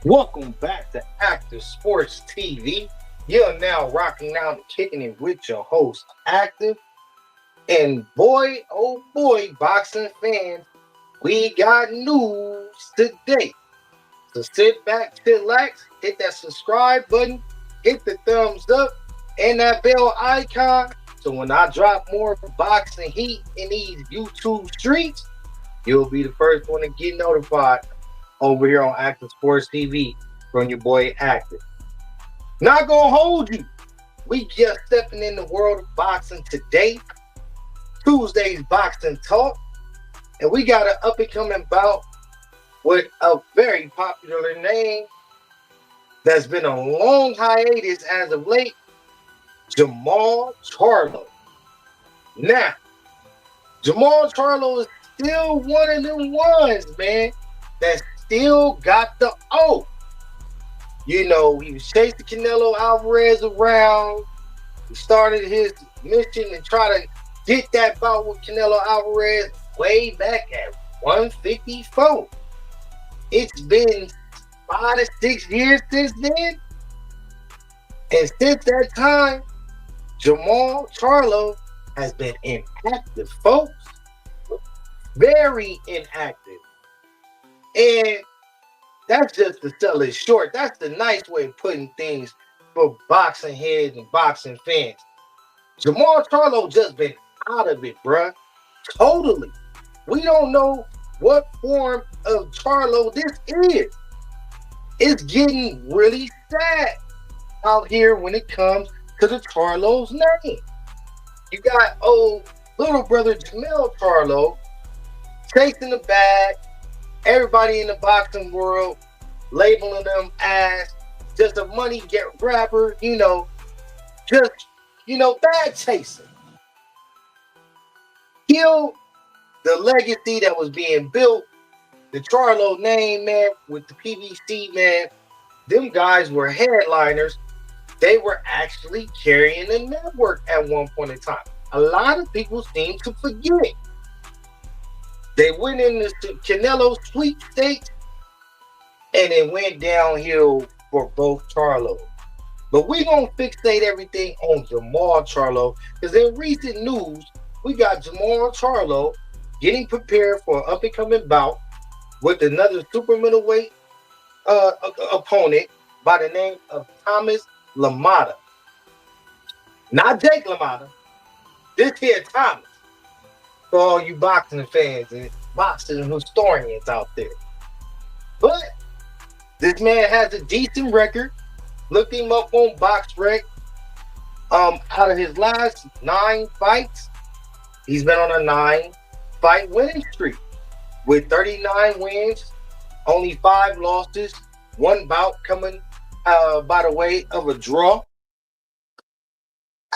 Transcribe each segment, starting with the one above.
Welcome back to Active Sports TV. You're now rocking out and kicking it with your host, Active. And boy, oh boy, boxing fans, we got news today. So sit back, relax, hit that subscribe button, hit the thumbs up, and that bell icon. So when I drop more boxing heat in these YouTube streets, you'll be the first one to get notified over here on Active Sports TV from your boy Active. Not gonna hold you. We just stepping in the world of boxing today. Tuesday's boxing talk, and we got an up and coming bout with a very popular name that's been a long hiatus as of late, Jermall Charlo. Now, Jermall Charlo is still one of them ones, man, that still got the O. You know, he was chasing Canelo Alvarez around. He started his mission to try to get that bout with Canelo Alvarez way back at 154. It's been 5 to 6 years since then. And since that time, Jermall Charlo has been inactive, folks. Very inactive. And that's just to sell it short. That's the nice way of putting things for boxing heads and boxing fans. Jermall Charlo just been out of it, bruh. Totally. We don't know what form of Charlo this is. It's getting really sad out here when it comes to the Charlo's name. You got old little brother Jermall Charlo chasing the bag. Everybody in the boxing world labeling them as just a money get grabber, just bag chasing. Kill the legacy that was being built, the Charlo name, man, with the PBC, man. Them guys were headliners. They were actually carrying the network at one point in time. A lot of people seem to forget. They went into Canelo sweepstakes and it went downhill for both Charlo. But we're going to fixate everything on Jermall Charlo because in recent news, we got Jermall Charlo getting prepared for an up-and-coming bout with another super middleweight opponent by the name of Thomas Lumanna. Not Jake LaMotta. This here Thomas. For all you boxing fans and boxing historians out there. But this man has a decent record. Looked him up on BoxRec. Out of his last 9 fights, he's been on a 9-fight winning streak with 39 wins, only 5 losses, 1 bout coming by the way of a draw,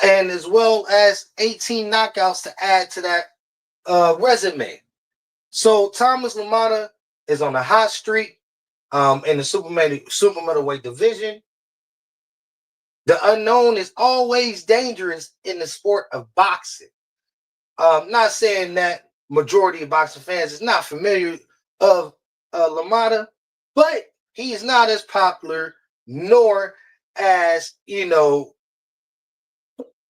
and as well as 18 knockouts to add to that resume. So Thomas Lumanna is on a hot streak in the super middleweight division. The unknown is always dangerous in the sport of boxing. Not saying that majority of boxing fans is not familiar of Lumanna, but he's not as popular nor as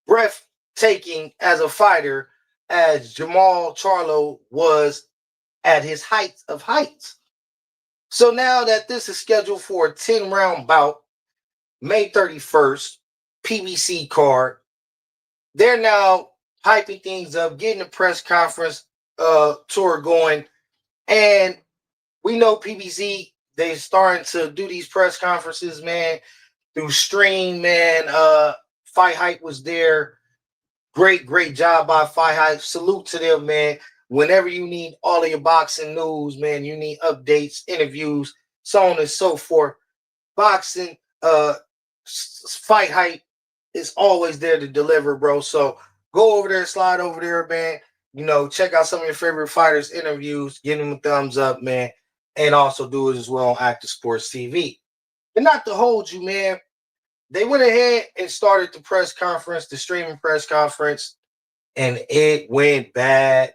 breathtaking as a fighter as Jermall Charlo was at his heights of heights. So now that this is scheduled for a 10-round bout, May 31st, PBC card, they're now hyping things up, getting the press conference tour going. And we know PBC, they're starting to do these press conferences, man, through stream, man. Fight Hype was there. Great job by Fight Hype. Salute to them, man. Whenever you need all of your boxing news, man, you need updates, interviews, so on and so forth. Boxing, Fight Hype is always there to deliver, bro. So go over there, slide over there, man. Check out some of your favorite fighters' interviews, give them a thumbs up, man, and also do it as well on Active Sports TV. And not to hold you, man, they went ahead and started the press conference, the streaming press conference, and it went bad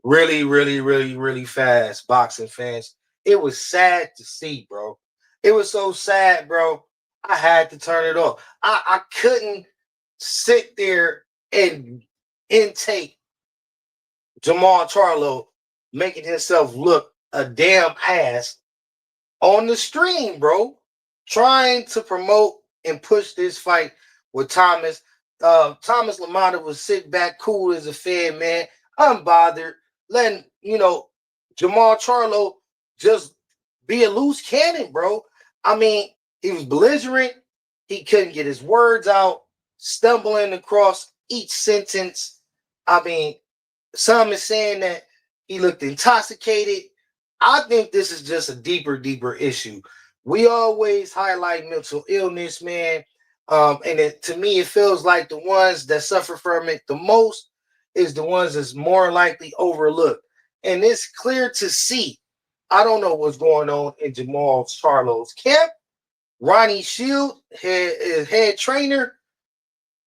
really fast, boxing fans. It was sad to see, bro. It was so sad, bro. I had to turn it off. I couldn't sit there and intake Jermall Charlo making himself look a damn ass on the stream, bro, trying to promote and push this fight with Thomas. Thomas Lumanna was sitting back cool as a fan, man, unbothered, letting Jermall Charlo just be a loose cannon, bro. I mean, he was belligerent. He couldn't get his words out, stumbling across each sentence. I mean, some is saying that he looked intoxicated. I think this is just a deeper issue. We always highlight mental illness, man. To me, it feels like the ones that suffer from it the most is the ones that's more likely overlooked. And it's clear to see. I don't know what's going on in Jermall Charlo's camp. Ronnie Shield, head trainer,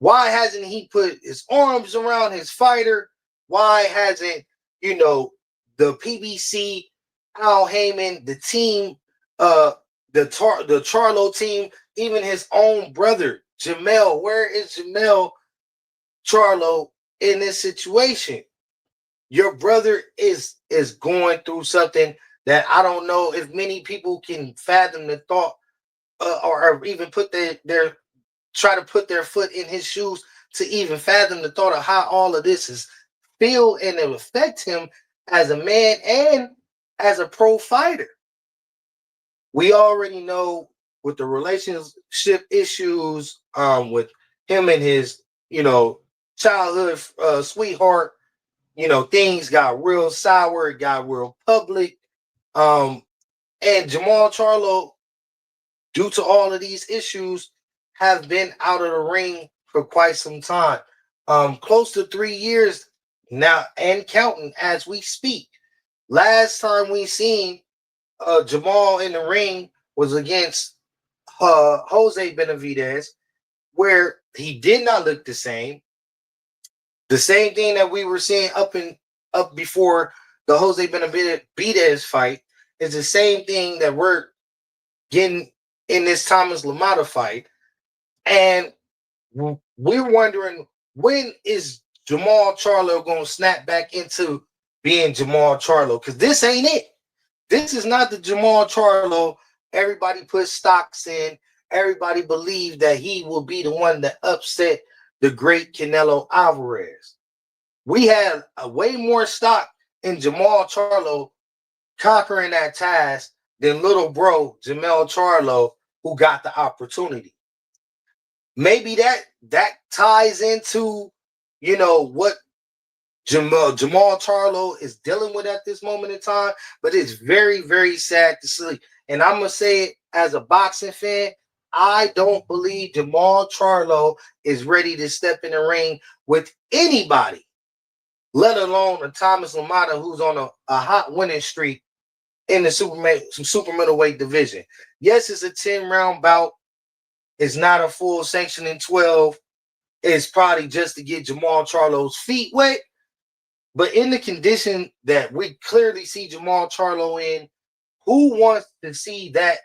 why hasn't he put his arms around his fighter? Why hasn't, the PBC, Al Heyman, the team, the Charlo team, even his own brother, Jermall, where is Jermall Charlo in this situation? Your brother is going through something that I don't know if many people can fathom the thought or even put their try to put their foot in his shoes to even fathom the thought of how all of this is feel and it affect him as a man and as a pro fighter. We already know with the relationship issues with him and his childhood sweetheart, things got real sour, it got real public. And Jermall Charlo, due to all of these issues, have been out of the ring for quite some time. Close to 3 years now and counting as we speak. Last time we seen Jermall in the ring was against Jose Benavidez, where he did not look the same. The same thing that we were seeing up before the Jose Benavidez fight is the same thing that we're getting in this Thomas Lumanna fight. And we're wondering, when is Jermall Charlo going to snap back into being Jermall Charlo? Because this ain't it. This is not the Jermall Charlo everybody put stocks in. Everybody believed that he will be the one that upset the great Canelo Alvarez. We had a way more stock in Jermall Charlo conquering that task than little bro Jermall Charlo, who got the opportunity. Maybe that ties into what Jermall Charlo is dealing with at this moment in time, but it's very sad to see. And I'm gonna say it as a boxing fan, I don't believe Jermall Charlo is ready to step in the ring with anybody, let alone a Thomas Lumanna who's on a hot winning streak in the super middleweight division. Yes, it's a 10-round bout. It's not a full sanctioning 12. It's probably just to get Jermall Charlo's feet wet. But in the condition that we clearly see Jermall Charlo in, who wants to see that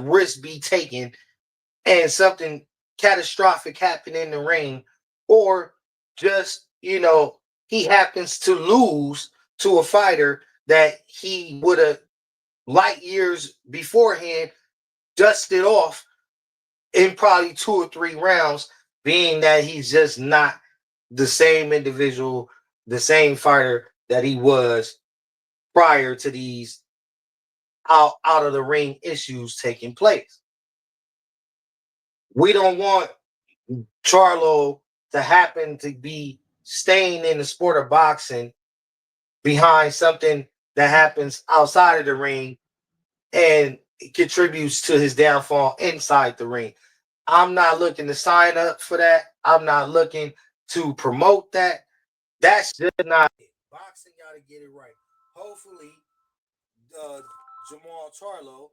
risk be taken and something catastrophic happen in the ring, or just, he happens to lose to a fighter that he would have light years beforehand dusted off in probably 2 or 3 rounds, being that he's just not the same individual, the same fighter that he was prior to these out of the ring issues taking place. We don't want Charlo to happen to be staying in the sport of boxing behind something that happens outside of the ring and contributes to his downfall inside the ring. I'm not looking to sign up for that. I'm not looking to promote that. That's just not it. Boxing got to get it right. Hopefully, uh, Jermall Charlo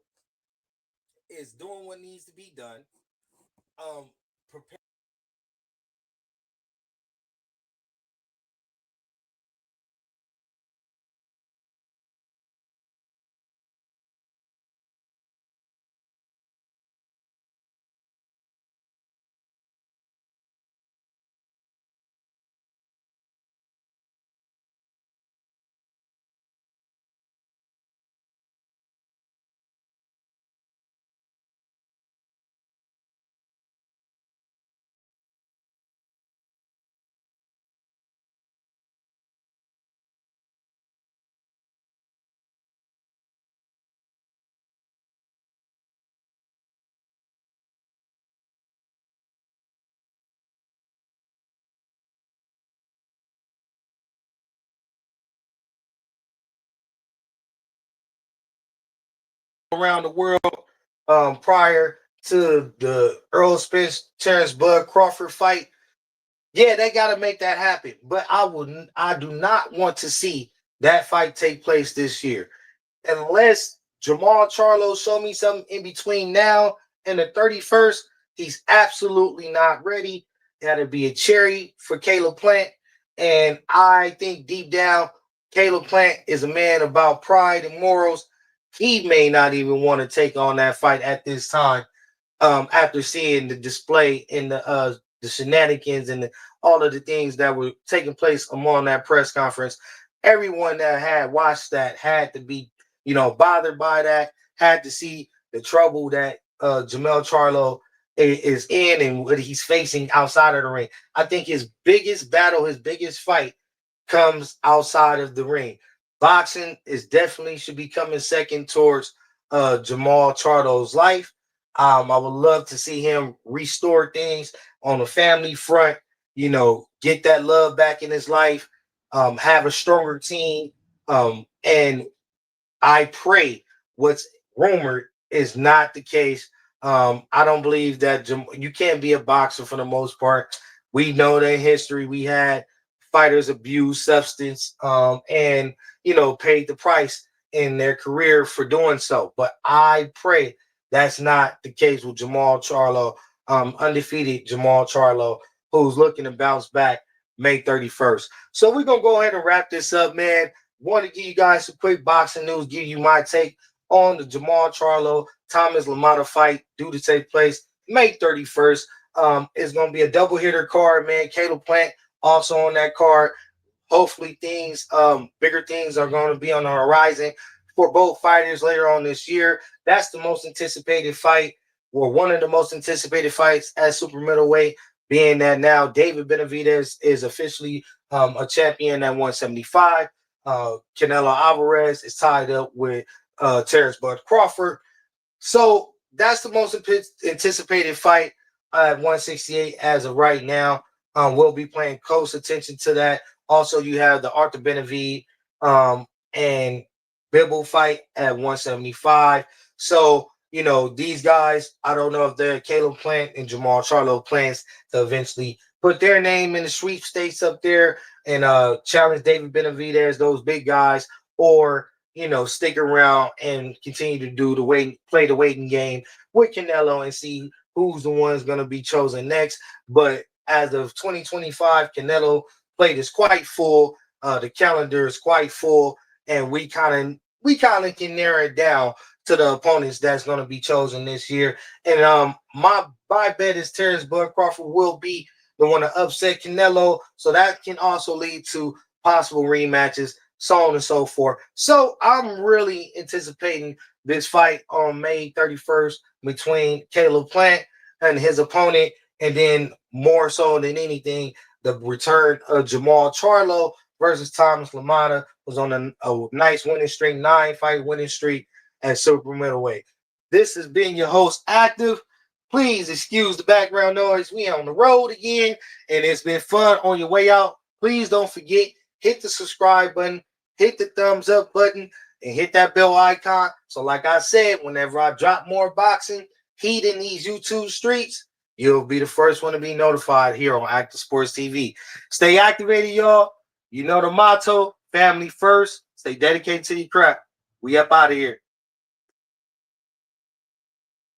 is doing what needs to be done. Prepare around the world prior to the Earl Spence Terrence Bud Crawford fight. Yeah, they got to make that happen. But I do not want to see that fight take place this year unless Jermall Charlo show me something in between now and the 31st. He's absolutely not ready. That'd be a cherry for Caleb Plant. And I think deep down, Caleb Plant is a man about pride and morals. He may not even want to take on that fight at this time after seeing the display in the shenanigans and all of the things that were taking place among that press conference. Everyone that had watched that had to be, bothered by that, had to see the trouble that Jermall Charlo is in and what he's facing outside of the ring. I think his biggest battle, his biggest fight comes outside of the ring. Boxing is definitely should be coming second towards Jermall Charlo's life. I would love to see him restore things on the family front, get that love back in his life, have a stronger team. And I pray what's rumored is not the case. I don't believe that you can't be a boxer for the most part. We know that in history we had fighters abuse substance and paid the price in their career for doing so. But I pray that's not the case with Jermall Charlo, undefeated Jermall Charlo, who's looking to bounce back May 31st. So we're gonna go ahead and wrap this up, man. Want to give you guys some quick boxing news, give you my take on the Jermall Charlo Thomas Lumanna fight due to take place May 31st. It's going to be a double hitter card, man. Caleb Plant also on that card. Hopefully bigger things are going to be on the horizon for both fighters later on this year. That's the most anticipated fight, or one of the most anticipated fights at super middleweight, being that now David Benavidez is officially a champion at 175. Canelo Alvarez is tied up with Terrence Bud Crawford. So that's the most anticipated fight at 168 as of right now. We'll be paying close attention to that. Also, you have the Arthur Benavidez and Bibble fight at 175. So, these guys, I don't know if they're Caleb Plant and Jermall Charlo plans to eventually put their name in the sweepstakes up there and challenge David Benavidez, those big guys, or stick around and continue to play the waiting game with Canelo and see who's the one's going to be chosen next. But as of 2025, Canelo plate is quite full. The calendar is quite full, and we kind of can narrow it down to the opponents that's going to be chosen this year. And my bet is Terrence Bud Crawford will be the one to upset Canelo, so that can also lead to possible rematches, so on and so forth. So I'm really anticipating this fight on May 31st between Caleb Plant and his opponent, and then more so than anything, the return of Jermall Charlo versus Thomas Lumanna, was on a nice winning streak, 9-fight winning streak at super middleweight. This has been your host, Active. Please excuse the background noise. We on the road again, and it's been fun on your way out. Please don't forget, hit the subscribe button, hit the thumbs up button, and hit that bell icon. So like I said, whenever I drop more boxing heat in these YouTube streets, you'll be the first one to be notified here on Active Sports TV. Stay activated, y'all. You know the motto, family first. Stay dedicated to your craft. We up out of here.